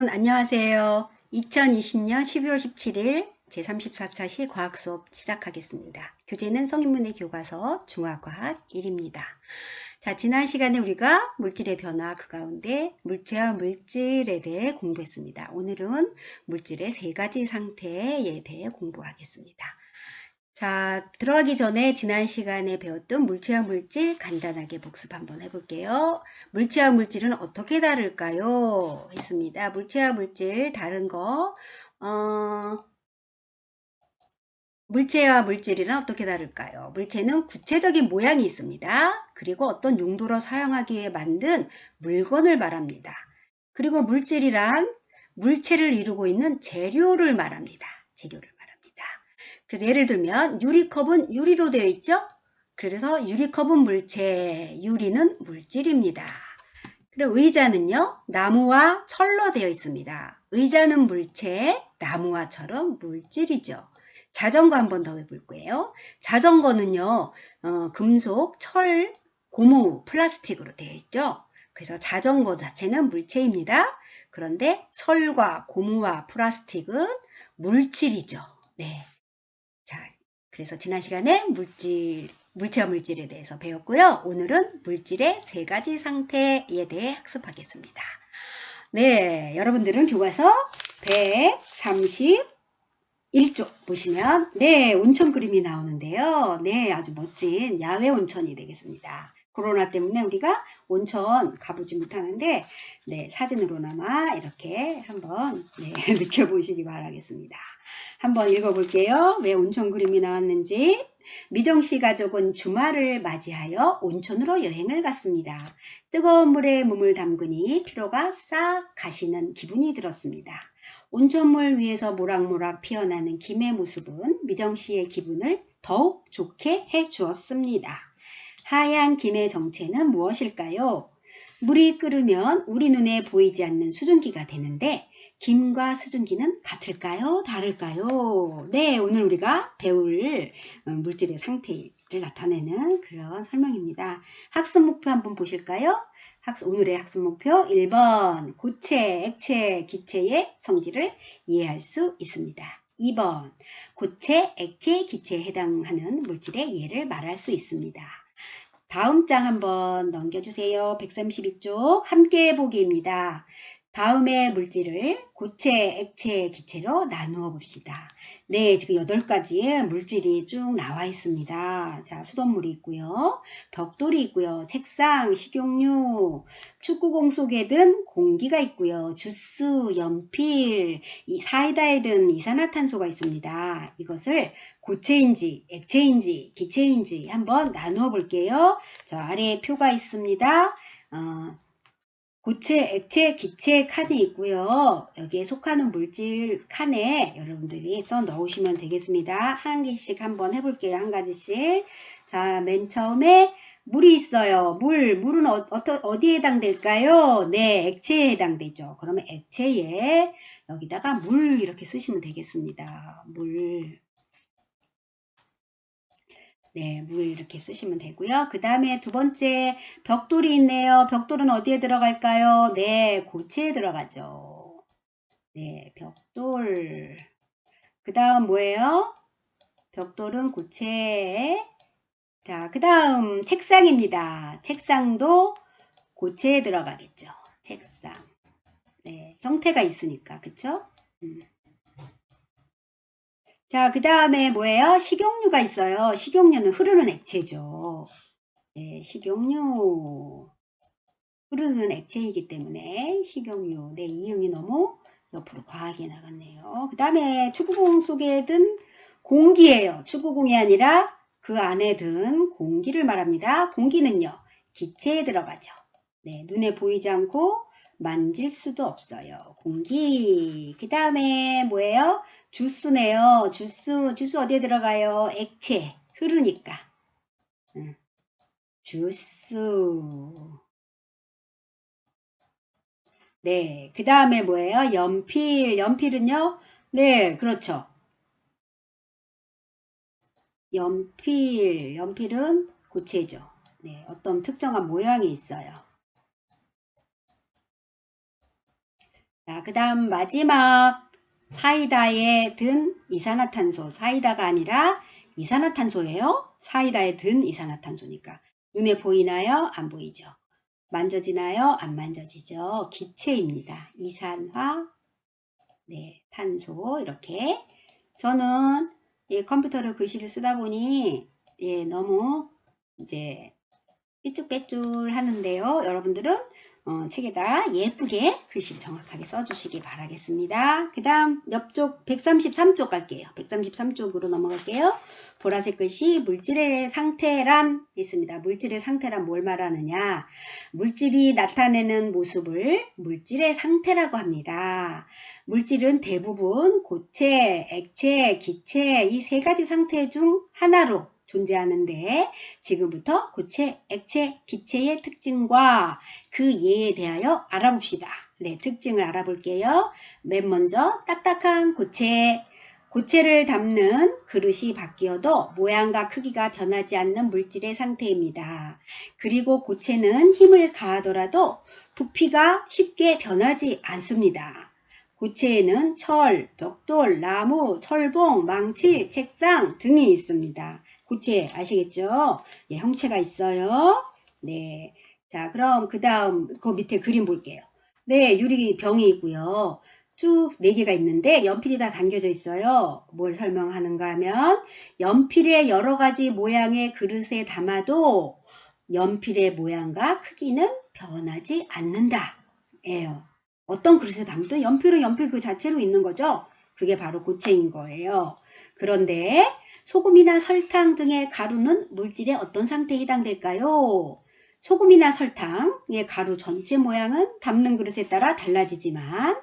안녕하세요. 2020년 12월 17일 제34차 시 과학 수업 시작하겠습니다. 교재는 성인문의 교과서 중화과학 1입니다. 자, 지난 시간에 우리가 물질의 변화 그 가운데 물체와 물질에 대해 공부했습니다. 오늘은 물질의 세 가지 상태에 대해 공부하겠습니다. 자, 들어가기 전에 지난 시간에 배웠던 물체와 물질 간단하게 복습 한번 해볼게요. 물체와 물질은 어떻게 다를까요? 했습니다. 물체와 물질 다른 거, 물체와 물질이란 어떻게 다를까요? 물체는 구체적인 모양이 있습니다. 그리고 어떤 용도로 사용하기 위해 만든 물건을 말합니다. 그리고 물질이란 물체를 이루고 있는 재료를 말합니다. 재료를 말합니다. 그래서 예를 들면 유리컵은 유리로 되어 있죠? 그래서 유리컵은 물체, 유리는 물질입니다. 그리고 의자는요, 나무와 철로 되어 있습니다. 의자는 물체, 나무와 철은 물질이죠. 자전거 한 번 더 해볼 거예요. 자전거는요, 금속, 철, 고무, 플라스틱으로 되어 있죠. 그래서 자전거 자체는 물체입니다. 그런데 철과 고무와 플라스틱은 물질이죠. 네. 자, 그래서 지난 시간에 물체와 물질에 대해서 배웠고요. 오늘은 물질의 세 가지 상태에 대해 학습하겠습니다. 네, 여러분들은 교과서 131쪽 보시면 네, 온천 그림이 나오는데요. 네, 아주 멋진 야외 온천이 되겠습니다. 코로나 때문에 우리가 온천 가보지 못하는데 네, 사진으로나마 이렇게 한번 네, 느껴보시기 바라겠습니다. 한번 읽어볼게요. 왜 온천 그림이 나왔는지. 미정씨 가족은 주말을 맞이하여 온천으로 여행을 갔습니다. 뜨거운 물에 몸을 담그니 피로가 싹 가시는 기분이 들었습니다. 온천물 위에서 모락모락 피어나는 김의 모습은 미정씨의 기분을 더욱 좋게 해 주었습니다. 하얀 김의 정체는 무엇일까요? 물이 끓으면 우리 눈에 보이지 않는 수증기가 되는데 김과 수증기는 같을까요? 다를까요? 네, 오늘 우리가 배울 물질의 상태를 나타내는 그런 설명입니다. 학습 목표 한번 보실까요? 오늘의 학습 목표 1번 고체, 액체, 기체의 성질을 이해할 수 있습니다. 2번 고체, 액체, 기체에 해당하는 물질의 예를 말할 수 있습니다. 다음 장 한번 넘겨주세요. 132쪽 함께 보기입니다. 다음의 물질을 고체, 액체, 기체로 나누어 봅시다. 네, 지금 8가지의 물질이 쭉 나와 있습니다. 자, 수돗물이 있고요. 벽돌이 있고요. 책상, 식용유, 축구공 속에 든 공기가 있고요. 주스, 연필, 사이다에 든 이산화탄소가 있습니다. 이것을 고체인지, 액체인지, 기체인지 한번 나누어 볼게요. 저 아래에 표가 있습니다. 고체, 액체, 기체 칸이 있고요. 여기에 속하는 물질 칸에 여러분들이 써 넣으시면 되겠습니다. 한 개씩 한번 해볼게요. 한 가지씩. 자, 맨 처음에 물이 있어요. 물은 어디에 해당될까요? 네, 액체에 해당되죠. 그러면 액체에 여기다가 물 이렇게 쓰시면 되겠습니다. 물. 네, 물 이렇게 쓰시면 되고요. 그 다음에 두 번째 벽돌이 있네요. 벽돌은 어디에 들어갈까요? 네, 고체에 들어가죠. 네, 벽돌. 그 다음 뭐예요? 벽돌은 고체에. 자, 그 다음 책상입니다. 책상도 고체에 들어가겠죠. 책상. 네, 형태가 있으니까, 그쵸? 자, 그 다음에 뭐예요? 식용유가 있어요. 식용유는 흐르는 액체죠. 네, 식용유. 흐르는 액체이기 때문에 식용유. 네, 이응이 너무 옆으로 과하게 나갔네요. 그 다음에 축구공 속에 든 공기예요. 축구공이 아니라 그 안에 든 공기를 말합니다. 공기는요, 기체에 들어가죠. 네, 눈에 보이지 않고 만질 수도 없어요. 공기. 그 다음에 뭐예요? 주스네요. 주스 어디에 들어가요? 액체. 흐르니까. 주스. 네, 그 다음에 뭐예요? 연필. 연필은요? 네, 그렇죠. 연필은 고체죠. 네, 어떤 특정한 모양이 있어요. 자, 그 다음 마지막 사이다에 든 이산화탄소. 사이다가 아니라 이산화탄소예요. 사이다에 든 이산화탄소니까. 눈에 보이나요? 안 보이죠? 만져지나요? 안 만져지죠? 기체입니다. 이산화, 네, 탄소 이렇게. 저는 컴퓨터로 글씨를 쓰다 보니 너무 이제 삐뚤빼뚤 하는데요. 여러분들은 책에다 예쁘게 글씨를 정확하게 써주시기 바라겠습니다. 그 다음 옆쪽 133쪽 갈게요. 133쪽으로 넘어갈게요. 보라색 글씨 물질의 상태란 있습니다. 물질의 상태란 뭘 말하느냐. 물질이 나타내는 모습을 물질의 상태라고 합니다. 물질은 대부분 고체, 액체, 기체 이 세 가지 상태 중 하나로 존재하는데 지금부터 고체, 액체, 기체의 특징과 그 예에 대하여 알아봅시다. 네, 특징을 알아볼게요. 맨 먼저 딱딱한 고체. 고체를 담는 그릇이 바뀌어도 모양과 크기가 변하지 않는 물질의 상태입니다. 그리고 고체는 힘을 가하더라도 부피가 쉽게 변하지 않습니다. 고체에는 철, 벽돌, 나무, 철봉, 망치, 책상 등이 있습니다. 고체 아시겠죠? 예, 형체가 있어요. 네. 자, 그럼 그 다음 그 밑에 그림 볼게요. 네, 유리병이 있고요. 쭉 4개가 있는데 연필이 다 담겨져 있어요. 뭘 설명하는가 하면 연필의 여러 가지 모양의 그릇에 담아도 연필의 모양과 크기는 변하지 않는다. 예요. 어떤 그릇에 담도 연필은 연필 그 자체로 있는 거죠. 그게 바로 고체인 거예요. 그런데 소금이나 설탕 등의 가루는 물질의 어떤 상태에 해당될까요? 소금이나 설탕의 가루 전체 모양은 담는 그릇에 따라 달라지지만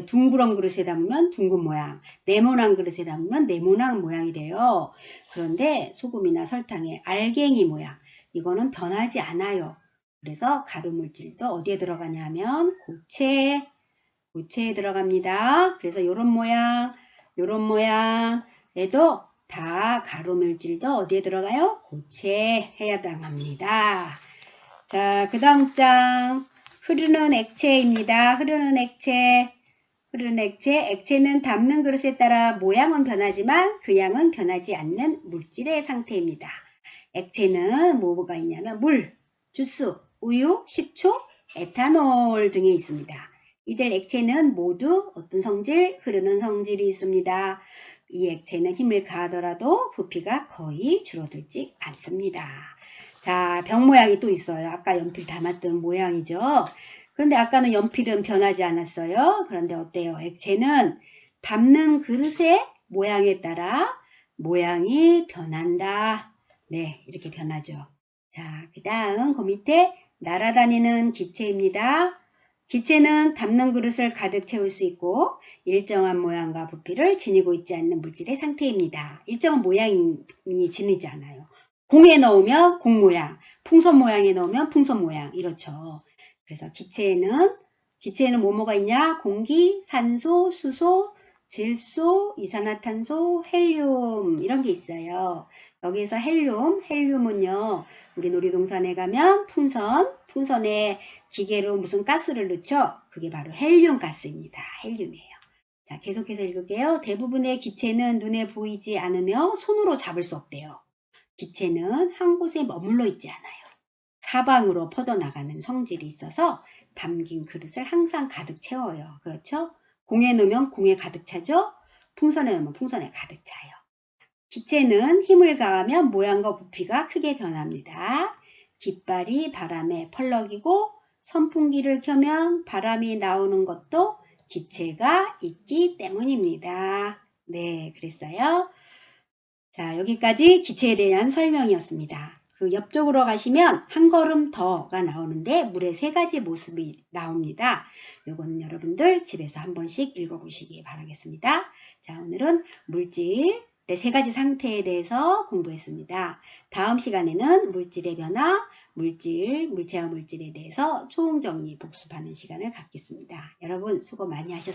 둥그런 그릇에 담으면 둥근 모양, 네모난 그릇에 담으면 네모난 모양이 돼요. 그런데 소금이나 설탕의 알갱이 모양 이거는 변하지 않아요. 그래서 가루 물질도 어디에 들어가냐 하면 고체에 들어갑니다. 그래서 이런 모양, 이런 모양에도 다 가루 물질도 어디에 들어가요? 고체에 해당합니다. 자, 그 다음 장 흐르는 액체입니다. 흐르는 액체. 액체는 담는 그릇에 따라 모양은 변하지만 그 양은 변하지 않는 물질의 상태입니다. 액체는 뭐가 있냐면 물, 주스, 우유, 식초, 에탄올 등이 있습니다. 이들 액체는 모두 어떤 성질? 흐르는 성질이 있습니다. 이 액체는 힘을 가하더라도 부피가 거의 줄어들지 않습니다. 자, 병 모양이 또 있어요. 아까 연필 담았던 모양이죠. 그런데 아까는 연필은 변하지 않았어요. 그런데 어때요? 액체는 담는 그릇의 모양에 따라 모양이 변한다. 네, 이렇게 변하죠. 자, 그 다음 그 밑에 날아다니는 기체입니다. 기체는 담는 그릇을 가득 채울 수 있고 일정한 모양과 부피를 지니고 있지 않는 물질의 상태입니다. 일정한 모양이 지니지 않아요. 공에 넣으면 공 모양, 풍선 모양에 넣으면 풍선 모양 이렇죠. 그래서 기체에는 뭐가 있냐? 공기, 산소, 수소, 질소, 이산화탄소, 헬륨 이런 게 있어요. 여기에서 헬륨은요. 우리 놀이동산에 가면 풍선에 기계로 무슨 가스를 넣죠? 그게 바로 헬륨 가스입니다. 헬륨이에요. 자, 계속해서 읽을게요. 대부분의 기체는 눈에 보이지 않으며 손으로 잡을 수 없대요. 기체는 한 곳에 머물러 있지 않아요. 사방으로 퍼져나가는 성질이 있어서 담긴 그릇을 항상 가득 채워요. 그렇죠? 공에 넣으면 공에 가득 차죠? 풍선에 넣으면 풍선에 가득 차요. 기체는 힘을 가하면 모양과 부피가 크게 변합니다. 깃발이 바람에 펄럭이고 선풍기를 켜면 바람이 나오는 것도 기체가 있기 때문입니다. 네, 그랬어요. 자, 여기까지 기체에 대한 설명이었습니다. 그 옆쪽으로 가시면 한 걸음 더가 나오는데 물의 3가지 모습이 나옵니다. 요거는 여러분들 집에서 한 번씩 읽어보시기 바라겠습니다. 자, 오늘은 물질의 3가지 상태에 대해서 공부했습니다. 다음 시간에는 물질의 변화, 물체와 물질에 대해서 총정리 복습하는 시간을 갖겠습니다. 여러분 수고 많이 하셨습니다.